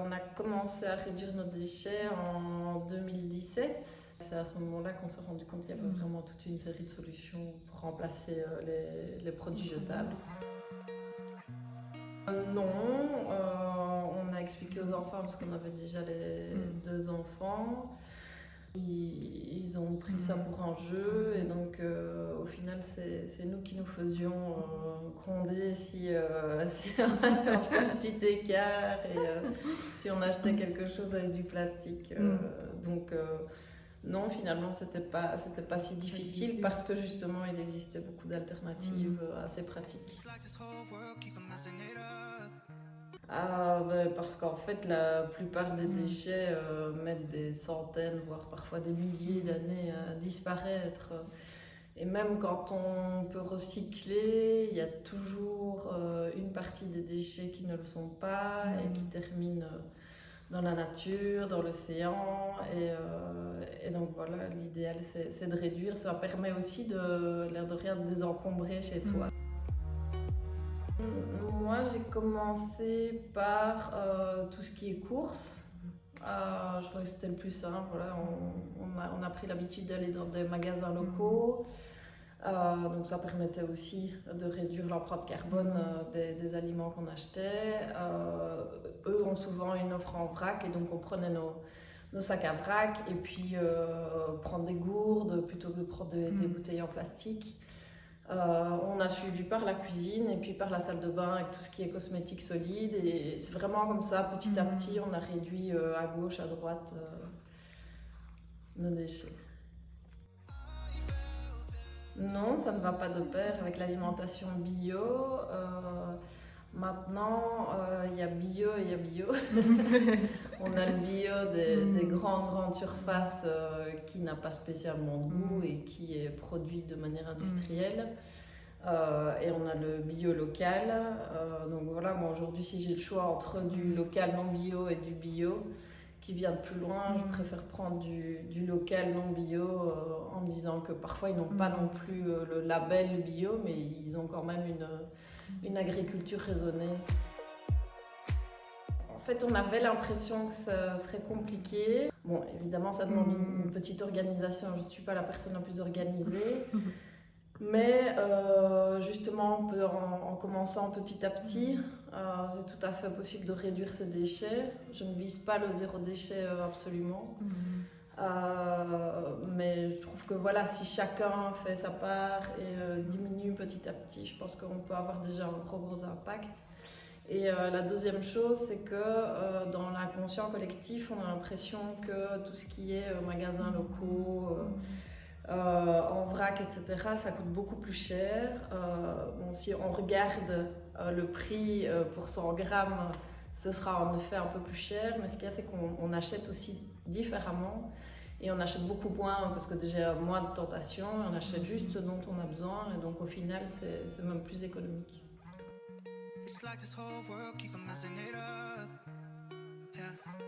On a commencé à réduire nos déchets en 2017. C'est à ce moment-là qu'on s'est rendu compte qu'il y avait vraiment toute une série de solutions pour remplacer les produits jetables. Non, on a expliqué aux enfants parce qu'on avait déjà les deux enfants. Ils ont pris ça pour un jeu et donc au final c'est nous qui nous faisions gronder si on faisait un petit écart et si on achetait quelque chose avec du plastique. Non, finalement c'était pas si difficile parce que justement il existait beaucoup d'alternatives assez pratiques. Parce qu'en fait, la plupart des déchets mettent des centaines, voire parfois des milliers d'années à disparaître. Et même quand on peut recycler, il y a toujours une partie des déchets qui ne le sont pas et qui terminent dans la nature, dans l'océan. Et donc voilà, l'idéal c'est de réduire. Ça permet aussi l'air de rien, de désencombrer chez soi. Moi, j'ai commencé par tout ce qui est courses. Je trouvais que c'était le plus simple. Voilà, on a pris l'habitude d'aller dans des magasins locaux. Donc ça permettait aussi de réduire l'empreinte carbone des aliments qu'on achetait. Eux ont souvent une offre en vrac et donc on prenait nos sacs à vrac et puis prendre des gourdes plutôt que de prendre des bouteilles en plastique. On a suivi par la cuisine et puis par la salle de bain avec tout ce qui est cosmétique solide et c'est vraiment comme ça, petit à petit, on a réduit à gauche, à droite nos déchets. Non, ça ne va pas de pair avec l'alimentation bio. Maintenant, il y a bio et il y a bio. On a le bio des grandes surfaces qui n'a pas spécialement de goût et qui est produit de manière industrielle. Et on a le bio local. Donc voilà, moi aujourd'hui, si j'ai le choix entre du local non bio et du bio qui vient de plus loin, je préfère prendre du local non bio en me disant que parfois ils n'ont pas non plus le label bio, mais ils ont quand même une agriculture raisonnée. En fait, on avait l'impression que ça serait compliqué. Bon, évidemment, ça demande une petite organisation. Je ne suis pas la personne la plus organisée. Mais justement, en commençant petit à petit, c'est tout à fait possible de réduire ses déchets. Je ne vise pas le zéro déchet absolument. Mais je trouve que voilà, si chacun fait sa part et diminue petit à petit, je pense qu'on peut avoir déjà un gros impact. Et la deuxième chose, c'est que dans l'inconscient collectif, on a l'impression que tout ce qui est magasins locaux, en vrac, etc., ça coûte beaucoup plus cher. Bon, si on regarde le prix pour 100 grammes, ce sera en effet un peu plus cher, mais ce qu'il y a, c'est qu'on achète aussi différemment et on achète beaucoup moins parce que déjà moins de tentation, on achète juste ce dont on a besoin et donc au final, c'est même plus économique. It's like this whole world keeps on messing it up. Yeah.